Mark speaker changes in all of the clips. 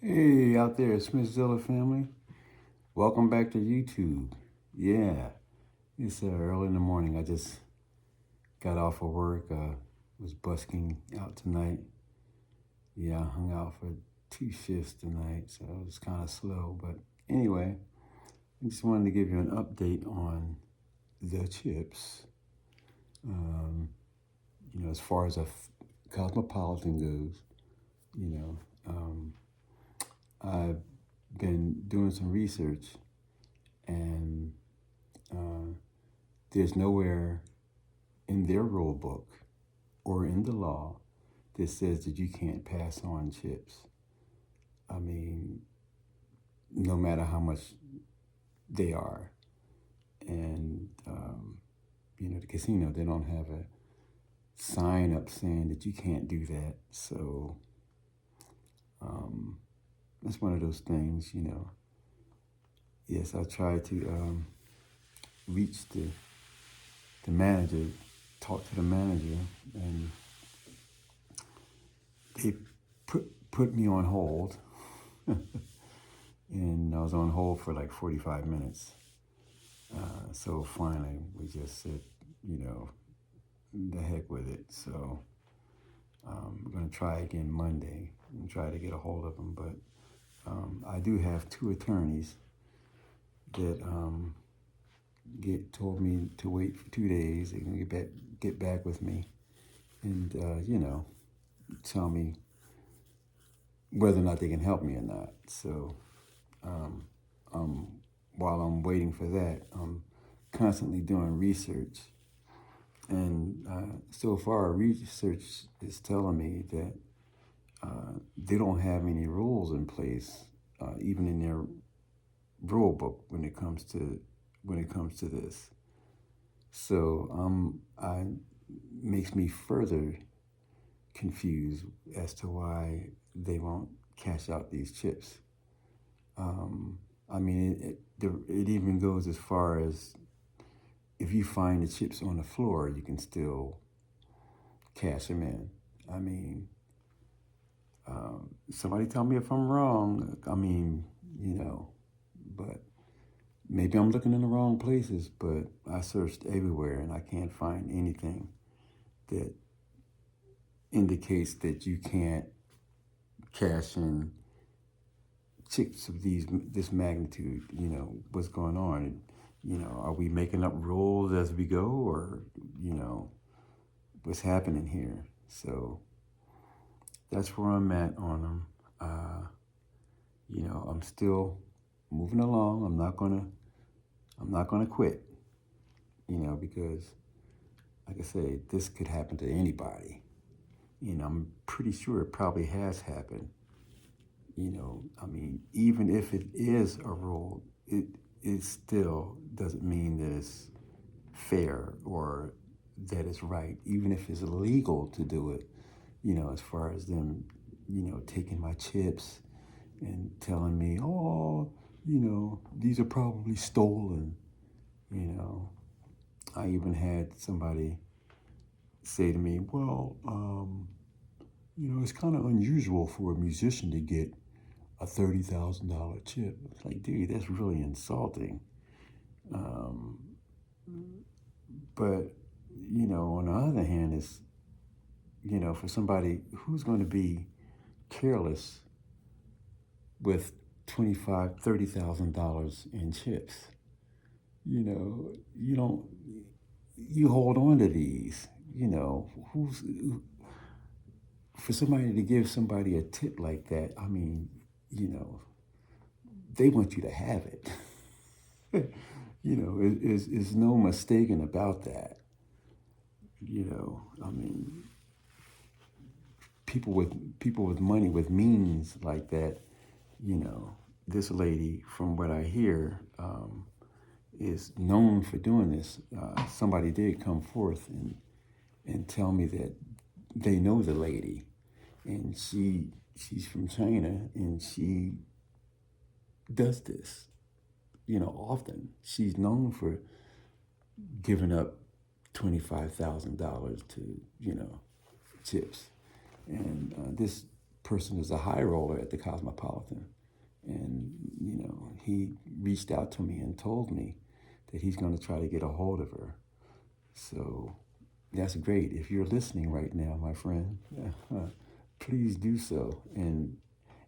Speaker 1: Hey, out there, Smithzilla family. Welcome back to YouTube. Yeah, it's early in the morning. I just got off of work. Was busking out tonight. Yeah, I hung out for 2 shifts tonight, so it was kind of slow. But anyway, I just wanted to give you an update on the chips. Um, as far as a Cosmopolitan goes, you know, um, I've been doing some research and uh, there's nowhere in their rule book or in the law that says that you can't pass on chips. I mean, no matter how much they are. And, the casino, they don't have a sign up saying that you can't do that. So that's one of those things. Yes, I tried to reach the manager, talk to the manager, and they put me on hold. And I was on hold for like 45 minutes. So finally, we just said, the heck with it. So we're going to try again Monday and try to get a hold of them. But I do have two attorneys that told me to wait for 2 days. They're going to get back with me and, tell me whether or not they can help me or not. So while I'm waiting for that, I'm constantly doing research. And so far, research is telling me that they don't have any rules in place, even in their rule book, when it comes to this. So I makes me further confused as to why they won't cash out these chips. I mean, it even goes as far as if you find the chips on the floor, you can still cash them in. I mean, somebody tell me if I'm wrong. I mean, but maybe I'm looking in the wrong places, but I searched everywhere and I can't find anything that indicates that you can't cash in chips of this magnitude. What's going on? Are we making up rules as we go, or what's happening here? So that's where I'm at on them. I'm still moving along. I'm not gonna quit. Because like I say, this could happen to anybody. I'm pretty sure it probably has happened. I mean, even if it is a rule, it still doesn't mean that it's fair or that it's right. Even if it's illegal to do it, as far as them, taking my chips and telling me, oh, these are probably stolen. You know, I even had somebody say to me, well, it's kind of unusual for a musician to get a $30,000 chip. It's like, dude, that's really insulting. Um, but, on the other hand, it's, for somebody who's going to be careless with $30,000 in chips, you hold on to these, for somebody to give somebody a tip like that, I mean, they want you to have it. It's no mistaking about that. I mean, people with money, with means like that, this lady, from what I hear, is known for doing this. Somebody did come forth and tell me that they know the lady, and she's from China, and she does this, often. She's known for giving up $25,000 to, chips. And this person is a high roller at the Cosmopolitan. And, he reached out to me and told me that he's going to try to get a hold of her. So that's great. If you're listening right now, my friend, please do so and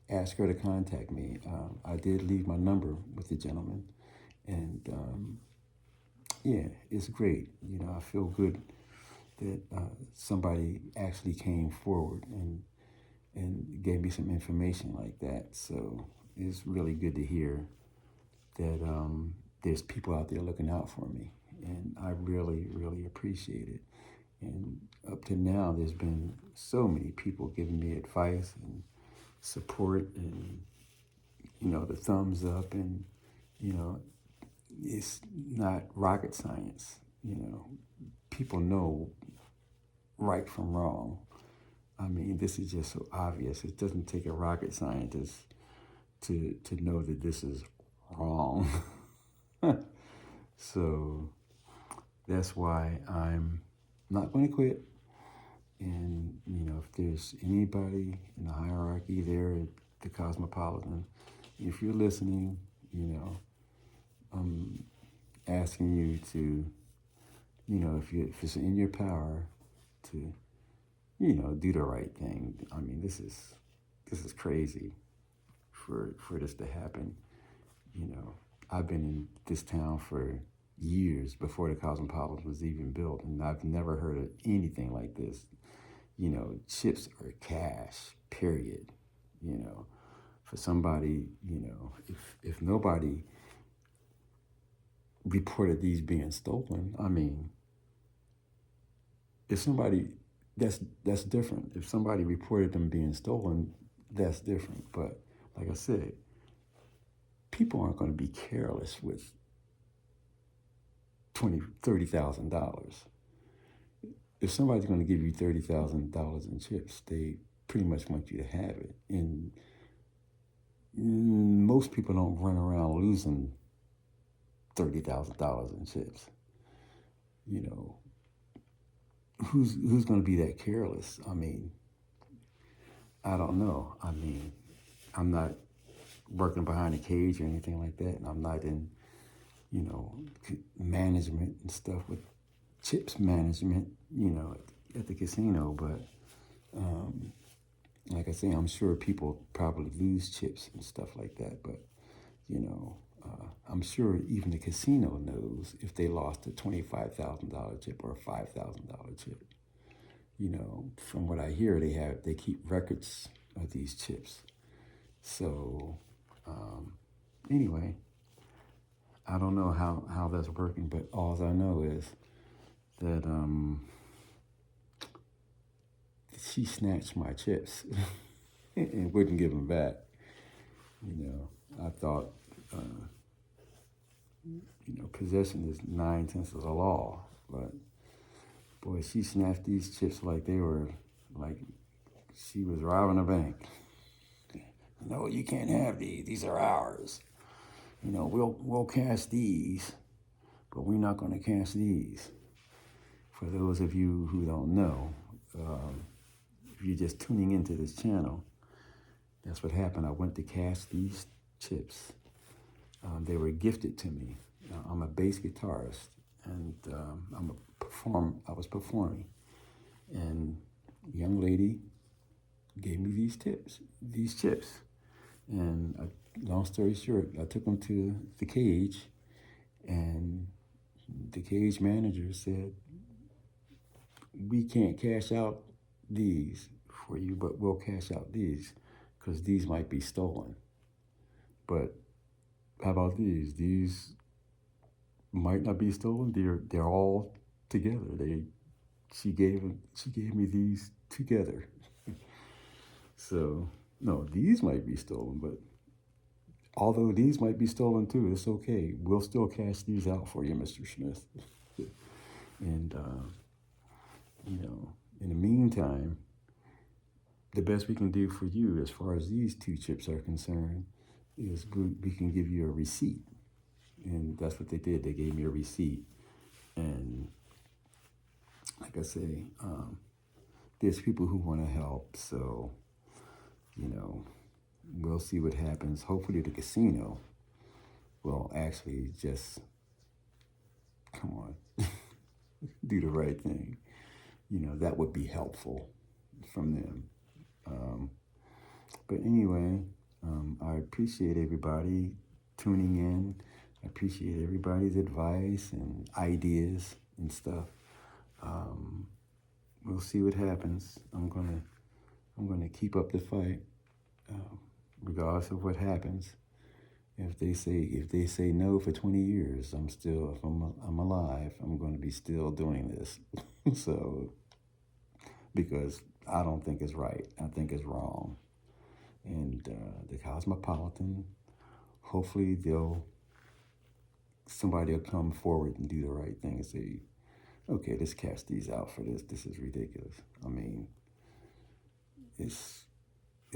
Speaker 1: ask her to contact me. I did leave my number with the gentleman. And yeah, it's great. I feel good that somebody actually came forward and gave me some information like that. So it's really good to hear that there's people out there looking out for me. And I really, really appreciate it. And up to now, there's been so many people giving me advice and support and, the thumbs up. And, it's not rocket science. People know right from wrong. I mean, this is just so obvious. It doesn't take a rocket scientist to know that this is wrong. So that's why I'm not going to quit. And, if there's anybody in the hierarchy there at the Cosmopolitan, if you're listening, I'm asking you to, if it's in your power to, do the right thing. I mean, this is crazy for this to happen. I've been in this town for years before the Cosmopolitan was even built, and I've never heard of anything like this. Chips are cash, period. For somebody, if nobody reported these being stolen, I mean, if somebody, that's different. If somebody reported them being stolen, that's different. But like I said, people aren't going to be careless with $30,000. If somebody's going to give you $30,000 in chips, they pretty much want you to have it. And most people don't run around losing $30,000 in chips. Who's going to be that careless? I mean, I don't know. I mean, I'm not working behind a cage or anything like that, and I'm not in, management and stuff with chips management, at the casino. But like I say, I'm sure people probably lose chips and stuff like that. But, I'm sure even the casino knows if they lost a $25,000 chip or a $5,000 chip. From what I hear, they keep records of these chips. So anyway, I don't know how that's working, but all I know is that she snatched my chips and wouldn't give them back. I thought, possession is 9/10 of the law, but boy, she snatched these chips like they were, like she was robbing a bank. No, you can't have these. These are ours. We'll cash these, but we're not going to cash these. For those of you who don't know, if you're just tuning into this channel, that's what happened. I went to cash these chips. They were gifted to me. I'm a bass guitarist, and I was performing, and a young lady gave me these chips, and long story short, I took them to the cage, and the cage manager said, "We can't cash out these for you, but we'll cash out these because these might be stolen. But how about these? These might not be stolen. They're all together. She gave me these together. So no, these might be stolen, but although these might be stolen too, it's okay. We'll still cash these out for you, Mr. Smith." And in the meantime, the best we can do for you as far as these two chips are concerned is we can give you a receipt. And that's what they did. They gave me a receipt. And like I say, there's people who want to help. So, you know, we'll see what happens. Hopefully the casino will actually just, come on, do the right thing. You know, that would be helpful from them. But anyway, I appreciate everybody tuning in. I appreciate everybody's advice and ideas and stuff. We'll see what happens. I'm gonna keep up the fight, regardless of what happens. If they say no for 20 years, if I'm alive, I'm going to be still doing this. So, because I don't think it's right, I think it's wrong. And the Cosmopolitan, hopefully somebody will come forward and do the right thing and say, okay, let's cast these out for this. This is ridiculous. I mean, it's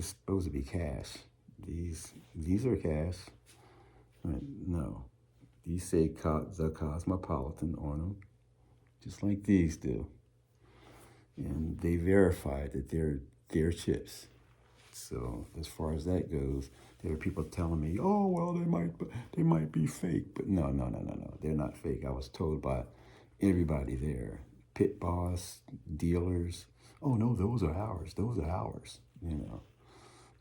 Speaker 1: supposed to be cash. These are cash. No, these say the Cosmopolitan on them, just like these do. And they verified that they're chips. So as far as that goes, there are people telling me, oh, well, they might be fake. But no, they're not fake. I was told by everybody there, pit boss, dealers, oh, no, those are ours. Those are ours, you know.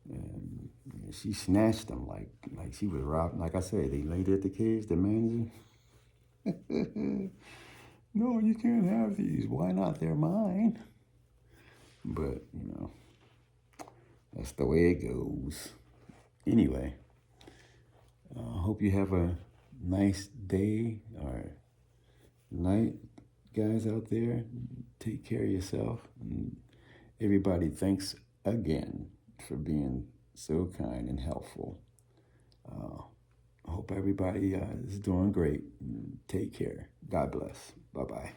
Speaker 1: And she snatched them like she was robbed. Like I said, they laid at the cage, the manager. No, you can't have these. Why not? They're mine. But, you know, that's the way it goes. Anyway, I hope you have a nice day or night, guys out there. Take care of yourself. And everybody, thanks again for being so kind and helpful. I hope everybody is doing great. Take care. God bless. Bye-bye.